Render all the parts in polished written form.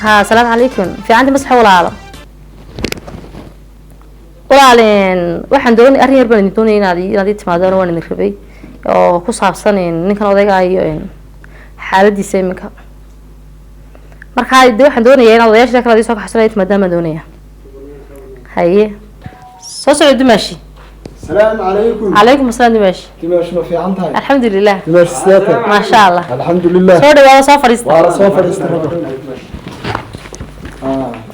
ها السلام عليكم في عندي مسح ولا عالم walaalin waxaan doonay arrin yar baan doonay inaad timaadaan waan idin rabay oo ku saabsan ninkan odayga iyo xaaladiisa iminka marka waxaan doonayaa inaad odayaasha kala soo kaxsanayd maadaama doonaya haye soo socod Dimaashi السلام عليكم. عليكم السلام دماشي. دماشي ما في عنتها. الحمد لله. دماشي سياتك. ما شاء الله. الحمد لله. صورة ولا صفر است. ولا صفر است.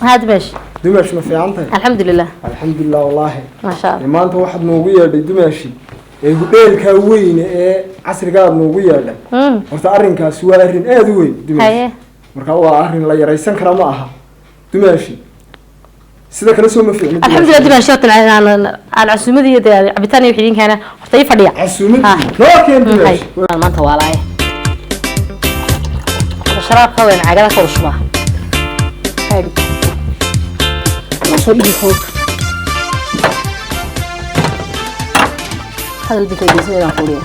هاد دماشي. دماشي ما في عنتها. الحمد لله. الحمد لله والله. ما شاء الله. ما أنت واحد نوغية دماشي. يقول كوين عصر قاعد نوغية له. وتعرن كسوة أرن أدوين دماشي. هاي. مركوا أرن لا يريسن كرامها. دماشي. سيدا كلا سوما في الحمد لله دماشي على العسومة دي عبتاني وحيدين كان حتى فديع عسومة لكن دماشي ما أنت والله شراب قوي عجلة كوشبه هاي ما شو بدي فوق هذا اللي بيجي يسوي نقوليه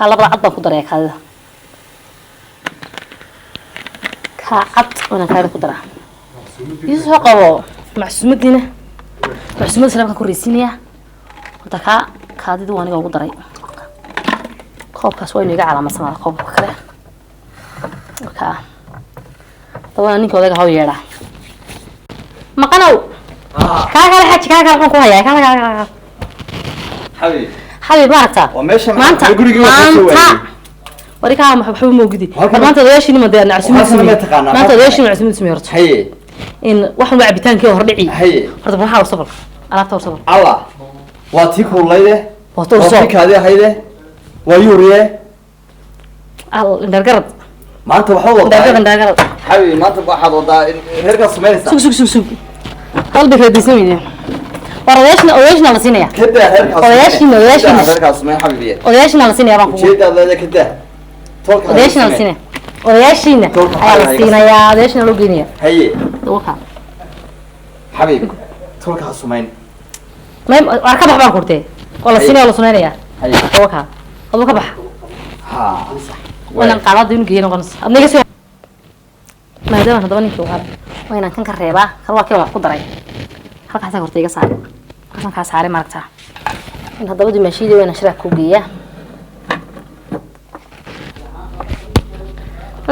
لبض عض بقدر ياك هذا كعض وانا كاير قدره يسوق قبو معسومدينا معسومد سلامك كوريسينيا ودا كاديد وانيغا ugu daray qoobkaas waa inaga calaamadsan qoobka kale ka tawana ninka odaga haw yeedha maqanow kaaga xaj kaaga ku haya kaaga حبيبي حبيبي مارتا مانتا وريكا محبوب موجودي مانتا ليش ما دير نعسمي مانتا ليش نعسمي سميرت حي ان waxan wacbitaan kii hordhici حي horta waxa sabr alaabta sabr الله واتي كوليده واتو soo kaadi hayde wayuriye al ndargarad maanta waxa wada ndargarad حبيبي maanta waxaad wada heerka sameeyaysa sug qalbiga diisayna odayaashna la siinaya كده heerka odayaashna heerka sameey حبيبي odayaashna la siinaya baan ku jeeda leedahay كده odayaashna la siinaya odayaashna ayaa la siinaya odayaashna loo geynaya haye waka حبيبي tolka sameyn ما arka bax baan kurtay wala siinaya la sunaynaya haye waka adu ka bax ha wana qalad inuu geeyno qans adniga soo maadaama hadaba ninkii waa wayna kan ka reebaa kan waa kee wax ku daray halkaas horta iga saar halkan ka saaray maragta in hadaba Dimaashida wayna shiraak ku geeya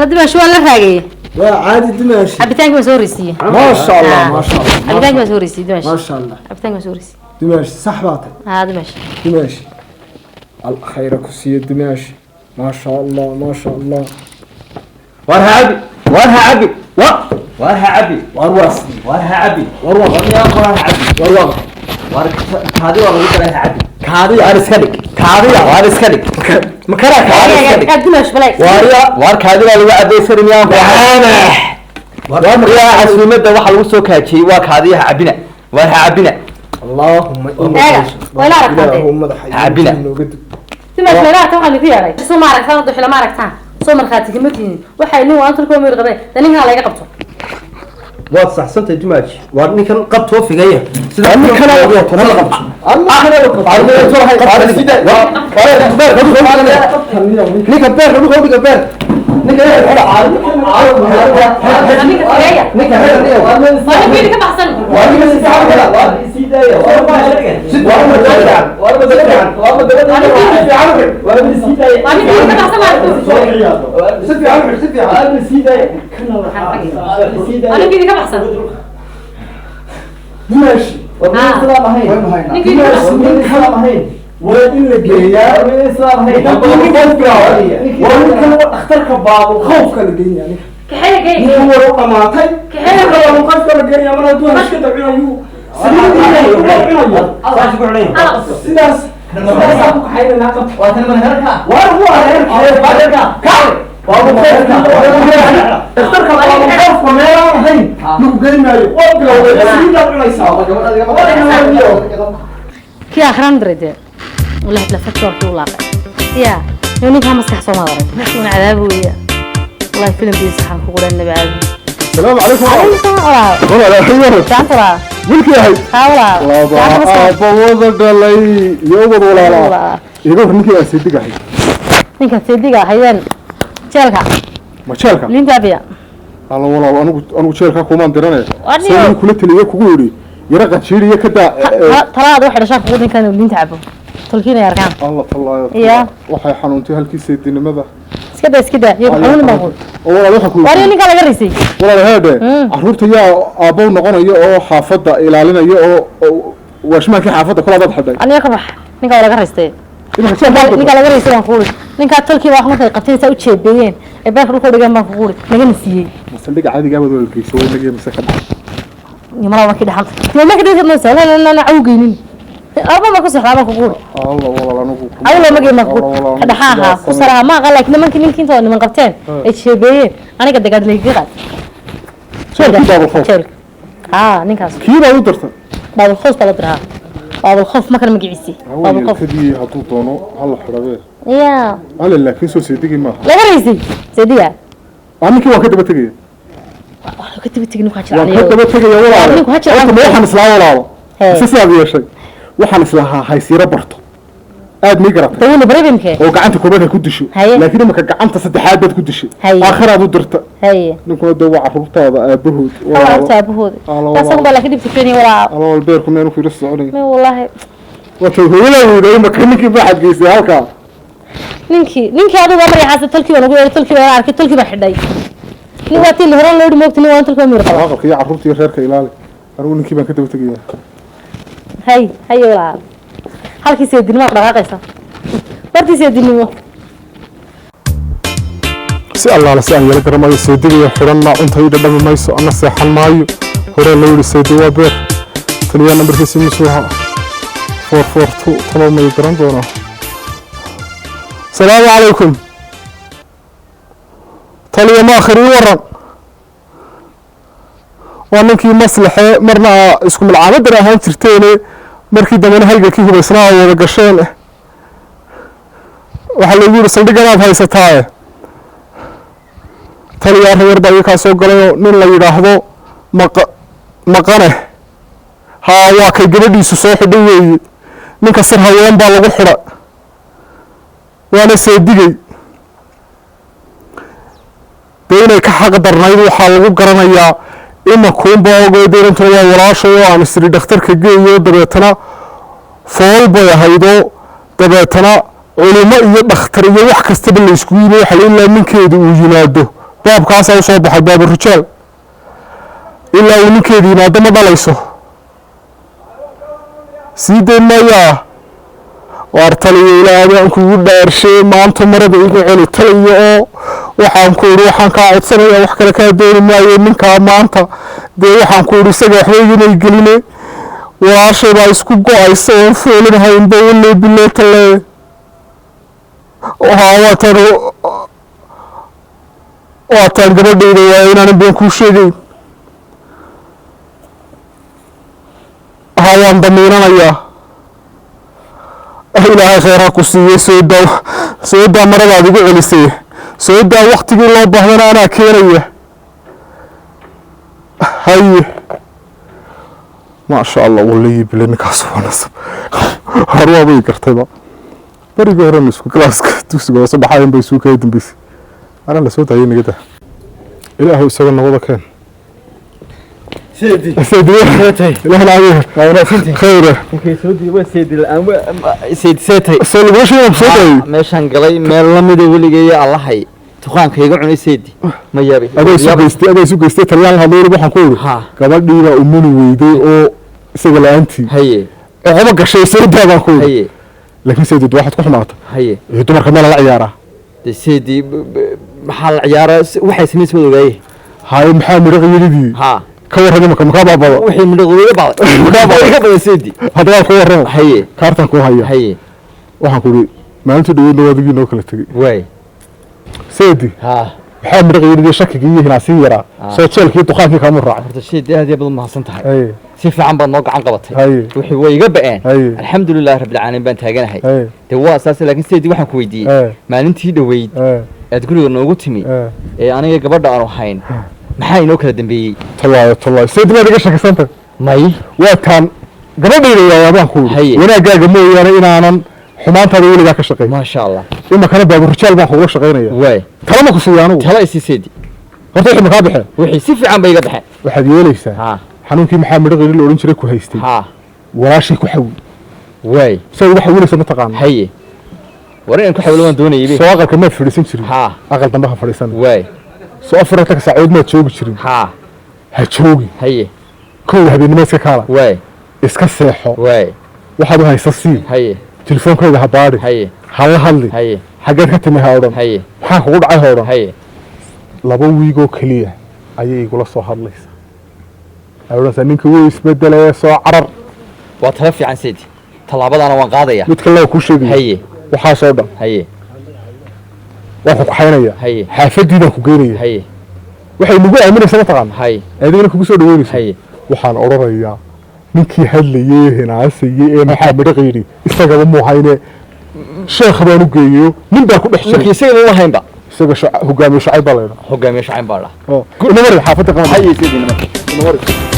Dimaashi waa la raagay وعادي دماشي عبتانك ما سوريسي ما شاء الله ما شاء الله عبتانك ما سوريسي دماشي ما شاء الله عبتانك ما سوريسي دماشي صحباتك دماشي دماشي الخير كسي دماشي ما شاء الله ما شاء الله وارها عبي وارها عبي وارواس وارها عبي وارواس يا وارها عبي وارواس هذه والله وارها عبي كادي أرسكنك كادي وارسكنك مكانك أرسكنك دماش بلاك واركادي والله عبي سرنيا وانا يا عسومة waxa lagu soo kaajiyay waa kaadiyaha cabina waa cabina اللهم ولا ركعتين اللهم عبنا دماش بلاك waxa lagu yeeray soo ma aragtaan duxila ma aragtaan soo marxaati kamidin waxa inuu aan turko meer qabay daninka laga qabto waad saxsantay Dimaashi waa ninkan qabto figaya sida ninkan la qabto ninka beer lagu dhigo beer ninka ماشي وين لقيا وين الإسلام هي وين اخترك بعض وخوف كان لقيا كحيل جاي هو روح معطي كحيل كان مقصد لقيا من دون مش كده عيو سلاس سلاس حيل ناقص وأنا من هركا وهو هركا كعب وأبو خيرك اخترك بعض وخوف ما يرى هين نقول ما يقول كي آخران بريدة والله تلفت شو كي ولاقة يا يوني كان مسح صومال من عذاب ويا والله فيلم بيصحى كقول النبي عادي السلام عليكم عليكم السلام ولا خير تعال wilkii ahayd aabawada dhalay iyagoo walaala iyago ninkii aan sii digahay ninka sii diga hayeen jeelka ma jeelka linta biya alla walaal anigu jeelka kuma diranay Adiyo. soo kula taliye kugu yiri yara qajiiriye kada talaad waxa dhashay kugu ninkan linta cabo tolkiina yarkaan Allah tallaayo Iya. waxay xanuuntay halkii seedinimada iska daa iyo xanuun ma qabo walaal waxa ku wari ninka laga risay walaal heede caruurta yaa aabow noqonayo oo xaafada ilaalinayo oo washmaanka xaafada kula dad xaday aniga ka bax ninka laga ristay ninka laga risay waan kuuri ninka tolkii wax markay qabteen u jeebiyeen ee baa ku dhigan baan kuuri laga nasiyay masaldhiga caadiga ah wada geeyso way naga masaka يمرا ما كده حلت ما كده مثلا لا لا لا عوجين أربعة ما كسر حرام كقول الله والله أنا أول ما جي مقبول هذا حاها كسرها ما قال لك لما كن ثاني من قبتين إيش بيه أنا قد قاعد لي قاعد شو نكاس كيف أقدرت بعض الخوف بقدرها بعض الخوف ما كان مجيسي بعض أول الخوف كذي هتوطنه هلا حرابيه يا هلا لكن سو سيدي ما لا رئيسي سيديا أنا كيف وكده بتجي كنت بتجي نقاش وكده بتجي يا ولا أنت ما وحنا سلا ولا بس هذا شيء وحنا سلاها هاي سيرة برتو aad mi garata تقول بريمك oo gacanta koobaad ku disho laakiin marka gacanta saddexaad baad ku dishay aakhiraad u dirta هي ninkoo dad waa carruurtaada aabahood والله أبوه بس أقول لك كده بتفيني ولا الله البيركم inuu fiiro soconay ما والله وتهولوا marka ninkii baa xadgeysay halka ninkii adigu amri xaasad talkii waa lagu yeeray talkii waa arkay talkii baa xidhay nin waa tii hore loo dhimoogtay nin waa talkii miir qaba aqalkii carruurtii reerka ilaali anigu ninkii baan ka daba tagayaa hay walaal halkii seedinimo dhaqaaqaysa bartii seedinimo si allaala si aan yala garamayo seedigayo xidhanna cuntayda dhami mayso ana seexan maayo hore loo yidhi seedi waa beer taliyaa nambarkiisi misuuha 442 talow may garan doonaa salaamu calaykum taliya maakhir ii waran waa ninkii maslaxe marna isku malcaamadar ahaan jirteene markii dambena halgalkii hubaysnaa wada gasheen waxaa lagu yidhi saldhiganaad haysataaye taliyaa reer baa iyakaa soo galayoo nin la yidhaahdo maqane haa waa kay gabadhiisu soo xidhay weeye ninka sir haween baa lagu xidha waana seedigay dee inay ka xaq darnayd waxaa lagu garanayaa imakuunba ogeedeerantuna waa walaashay oo aan isiri dhakhtarka geeyo dabeetana fool bay ahaydoo dabeetana culimo iyo dhakhtar iyo wax kastaba la isku yimi waxa ilaa ninkeeda uu yimaado baabkaasaa usoo baxay baaburujaal ilaa uu ninkeeda yimaado ma dhalayso sii dayn mayaa waar taliyo ilaa adaan kugu dhaarshay maanta marada igu celi taliyo oo waxaan ku idhi waxaan kaa codsanayaa wax kale kaa dooni maayo ninkaa maanta dee waxaan ku idhi isaga waxba iginay geline walaashay baa isku go-aysa oon foolinahaynba walley bileetale waataan gabadhayda waayo inaanan been kuu sheegayn waan damiinanayaa ilaahay khayr ha ku siiyey soo daa maradaad igu celisay soo daa waktigii loo baahdana anaa keenaya haye maasha allah wallay bile ninkaas waa nasab harwaabay gartayba barigii horena isku klaaska dugsiga hoose dhaxayn bay isuu kala dambeysay anaa la soo daayay naga daa ilaahu isaga nabada keen سيدي سيدي لا لا غير خير سيدي وسيدي الآن سيد سيتي سيدي وش يوم سيدي meeshaan galay meel la mid ah weligeey allahay tuqaanka iga cunay seedi ma yaabi aday isu geystay taliyaan hadii waxaan ku yiri gabadhiina umuni weyday oo isaga laantii haye waxba gashay seedada ku haye laakiin seedid waxaad ku xumaata haye dumarka meel la ciyaara seedi maxaa la ciyaara waxay sameysay ogaay haye maxaa miraqiyadii ha كورها دمك مكابا بابا وحي من الغوية بعض مكابا سيدي هذا كورها هي كارتن كو هيا هي waxaan ku ma inta dhow nabadii noo kala tagay way seedi ha maxaa miraqiyadii shakiga iyo hinaasi yara soo jeelkii duqaankii kama raac horta sheedii aad iyo badan ma hasan tahay si fiican baad noo gacan qabatay Haye. wixii way iga ba'een Haye. alxamdulillahi rabbil caalamiin baan taaganahay Haye. dee waa asaasi laakiin sideedii waxaan ku weydiiyey Haye. maalintii dhoweyd Haye. aad guriga noogu timi Haye. ee aniga gabadha aanu hayn maxaa inoo kala dambeeyey tallaay sayid baad iga shakisanta may waa taan gabadhayda yaabaan ku Haye. yidhi wanaagaaga mooyaane inaanan xumaantaada weligaa ka shaqayn maasha allah imakana baaburijaal baan kuga shaqaynaya waay talama ku siiya anigu tala isii seedi horta wixii makaa baxeen wixii si fiican bay iga baxeen waxaad yeelaysaa ha xanuunkii maxaa midho qeyri la odhan jiray ku haystay ha walaashay ku xawi waay say uga xawilaysa ma taqaana haye war inaan ku xawlo waan doonayay soo aqalka maad fadhiisan jirin ha aqal dambe ha fadhiisan waay soo afartanka saacood maad joogi jirin ha ha joogi haye kowda habeenimo iska kaala waay iska seexo waay waxaad u haysa sii haye telefoonkayga ha baadhi haye ha la hadli haye xaggeed ka timi ha odhan haye maxaa kugu dhacay ha odhan haye 2 wiigoo keliya ayay igula soo hadlaysaa ay odhanaysaa ninka wuu isbedelaya soo carar waa tala fiican seedi tallaabadaana waan qaadaya mid kale kuu sheegaya haye waxaasoo dhan haye waan ku kaxaynaya Haye. xaafadiidaan ku geynaya haye waxay nagu aaminaysa mataqaana haye adigana kugu soo dhaweynaysa haye waxaan odhanayaa ninkii hadlayey hinaasayey ee maxaa midho qayri isagaba muu hayne sheekh baan u geeyo nin baa ku dhex markii jiray isaga uma haynba isaga hogaamiye shacayb baa laydhaa hogaamiye shacayb baa dhaa inamari xaafadda qaban haye seedi